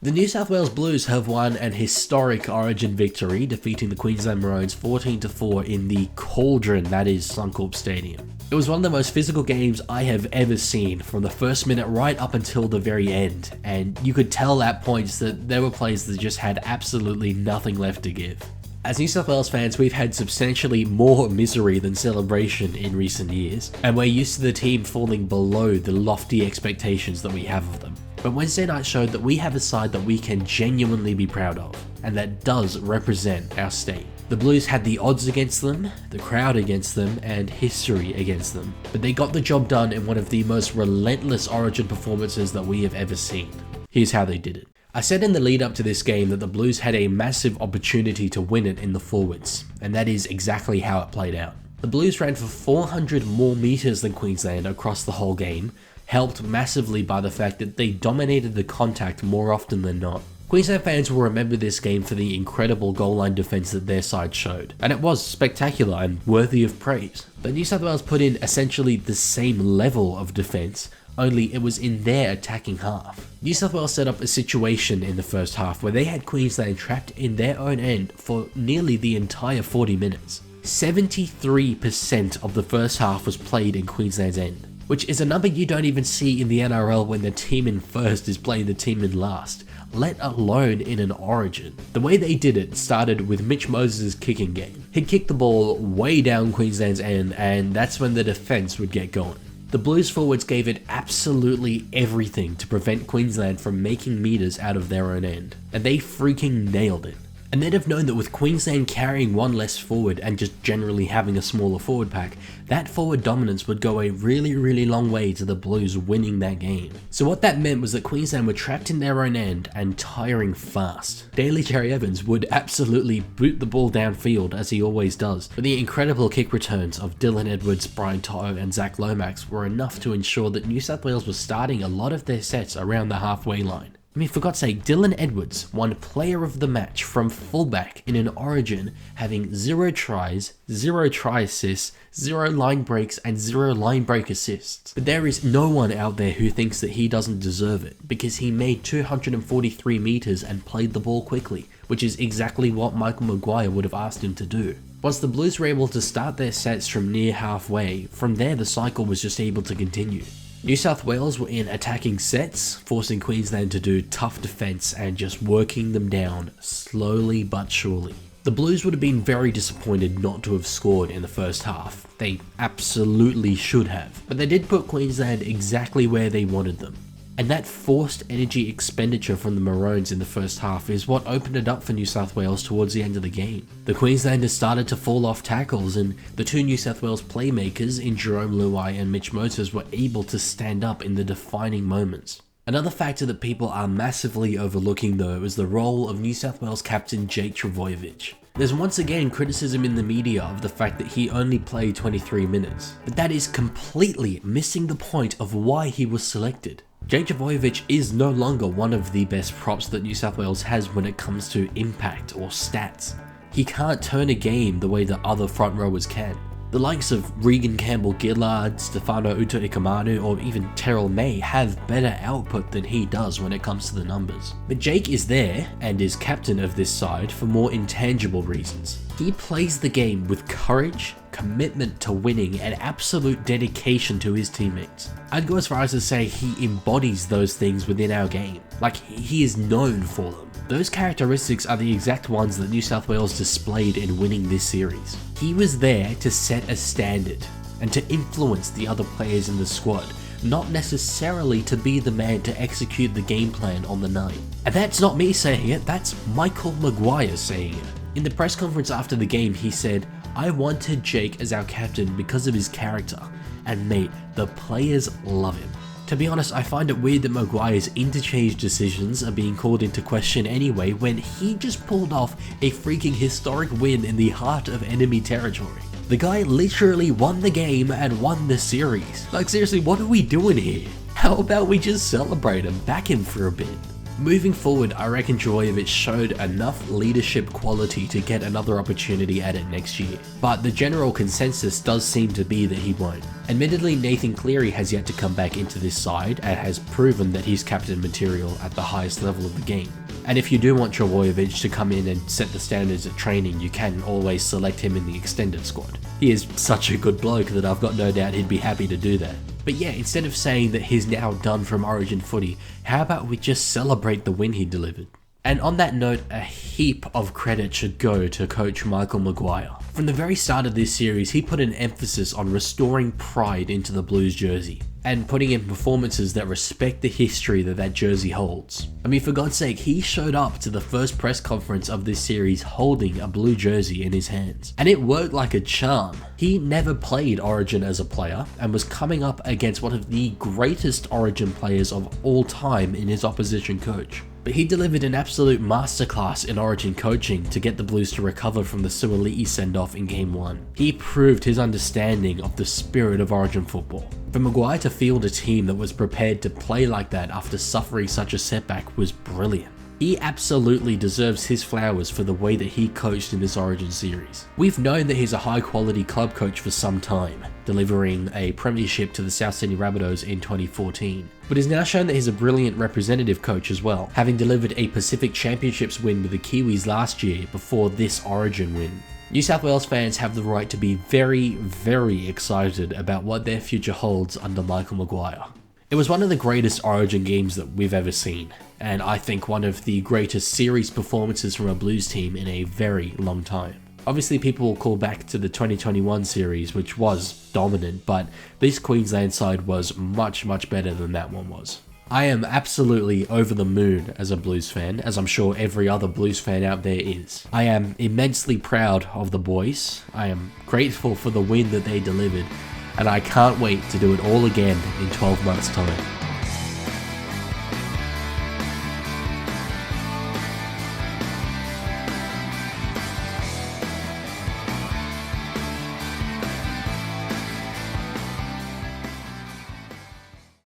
The New South Wales Blues have won an historic Origin victory, defeating the Queensland Maroons 14-4 in the cauldron that is Suncorp Stadium. It was one of the most physical games I have ever seen, from the first minute right up until the very end, and you could tell at points that there were players that just had absolutely nothing left to give. As New South Wales fans, we've had substantially more misery than celebration in recent years, and we're used to the team falling below the lofty expectations that we have of them. But Wednesday night showed that we have a side that we can genuinely be proud of, and that does represent our state. The Blues had the odds against them, the crowd against them, and history against them, but they got the job done in one of the most relentless Origin performances that we have ever seen. Here's how they did it. I said in the lead up to this game that the Blues had a massive opportunity to win it in the forwards, and that is exactly how it played out. The Blues ran for 400 more meters than Queensland across the whole game, helped massively by the fact that they dominated the contact more often than not. Queensland fans will remember this game for the incredible goal line defence that their side showed, and it was spectacular and worthy of praise. But New South Wales put in essentially the same level of defence, only it was in their attacking half. New South Wales set up a situation in the first half where they had Queensland trapped in their own end for nearly the entire 40 minutes. 73% of the first half was played in Queensland's end, which is a number you don't even see in the NRL when the team in first is playing the team in last, let alone in an Origin. The way they did it started with Mitch Moses' kicking game. He'd kick the ball way down Queensland's end, and that's when the defence would get going. The Blues forwards gave it absolutely everything to prevent Queensland from making meters out of their own end, and they freaking nailed it. And they'd have known that with Queensland carrying one less forward and just generally having a smaller forward pack, that forward dominance would go a really long way to the Blues winning that game. So what that meant was that Queensland were trapped in their own end and tiring fast. Daly Cherry Evans would absolutely boot the ball downfield as he always does, but the incredible kick returns of Dylan Edwards, Brian To'o and Zach Lomax were enough to ensure that New South Wales was starting a lot of their sets around the halfway line. I mean, for God's sake, Dylan Edwards won Player of the Match from fullback in an Origin, having 0 tries, 0 try assists, 0 line breaks, and 0 line break assists. But there is no one out there who thinks that he doesn't deserve it, because he made 243 meters and played the ball quickly, which is exactly what Michael Maguire would have asked him to do. Once the Blues were able to start their sets from near halfway, from there the cycle was just able to continue. New South Wales were in attacking sets, forcing Queensland to do tough defence and just working them down slowly but surely. The Blues would have been very disappointed not to have scored in the first half. They absolutely should have, but they did put Queensland exactly where they wanted them. And that forced energy expenditure from the Maroons in the first half is what opened it up for New South Wales towards the end of the game. The Queenslanders started to fall off tackles, and the two New South Wales playmakers in Jerome Luai and Mitch Moses were able to stand up in the defining moments. Another factor that people are massively overlooking though is the role of New South Wales captain Jake Trbojevic. There's once again criticism in the media of the fact that he only played 23 minutes, but that is completely missing the point of why he was selected. Jake Trbojevic is no longer one of the best props that New South Wales has when it comes to impact or stats. He can't turn a game the way that other front rowers can. The likes of Regan Campbell-Gillard, Stefano Utoikamanu, or even Terrell May have better output than he does when it comes to the numbers. But Jake is there, and is captain of this side, for more intangible reasons. He plays the game with courage, commitment to winning, and absolute dedication to his teammates. I'd go as far as to say he embodies those things within our game. Like, he is known for them. Those characteristics are the exact ones that New South Wales displayed in winning this series. He was there to set a standard, and to influence the other players in the squad, not necessarily to be the man to execute the game plan on the night. And that's not me saying it, that's Michael Maguire saying it. In the press conference after the game, he said, "I wanted Jake as our captain because of his character, and mate, the players love him." To be honest, I find it weird that Maguire's interchange decisions are being called into question anyway when he just pulled off a freaking historic win in the heart of enemy territory. The guy literally won the game and won the series. Like seriously, what are we doing here? How about we just celebrate and back him for a bit? Moving forward, I reckon Djorjevic showed enough leadership quality to get another opportunity at it next year, but the general consensus does seem to be that he won't. Admittedly, Nathan Cleary has yet to come back into this side and has proven that he's captain material at the highest level of the game. And if you do want Djorjevic to come in and set the standards at training, you can always select him in the extended squad. He is such a good bloke that I've got no doubt he'd be happy to do that. But yeah, instead of saying that he's now done from Origin footy, how about we just celebrate the win he delivered? And on that note, a heap of credit should go to coach Michael Maguire. From the very start of this series, he put an emphasis on restoring pride into the Blues jersey and putting in performances that respect the history that jersey holds. I mean, for God's sake, he showed up to the first press conference of this series holding a blue jersey in his hands, and it worked like a charm. He never played Origin as a player and was coming up against one of the greatest Origin players of all time in his opposition coach. But he delivered an absolute masterclass in Origin coaching to get the Blues to recover from the Leaguie send-off in Game 1. He proved his understanding of the spirit of Origin football. For Maguire to field a team that was prepared to play like that after suffering such a setback was brilliant. He absolutely deserves his flowers for the way that he coached in this Origin series. We've known that he's a high quality club coach for some time, delivering a premiership to the South Sydney Rabbitohs in 2014, but has now shown that he's a brilliant representative coach as well, having delivered a Pacific Championships win with the Kiwis last year before this Origin win. New South Wales fans have the right to be very, very excited about what their future holds under Michael Maguire. It was one of the greatest Origin games that we've ever seen, and I think one of the greatest series performances from a Blues team in a very long time. Obviously, people will call back to the 2021 series, which was dominant, but this Queensland side was much, much better than that one was. I am absolutely over the moon as a Blues fan, as I'm sure every other Blues fan out there is. I am immensely proud of the boys. I am grateful for the win that they delivered, and I can't wait to do it all again in 12 months' time.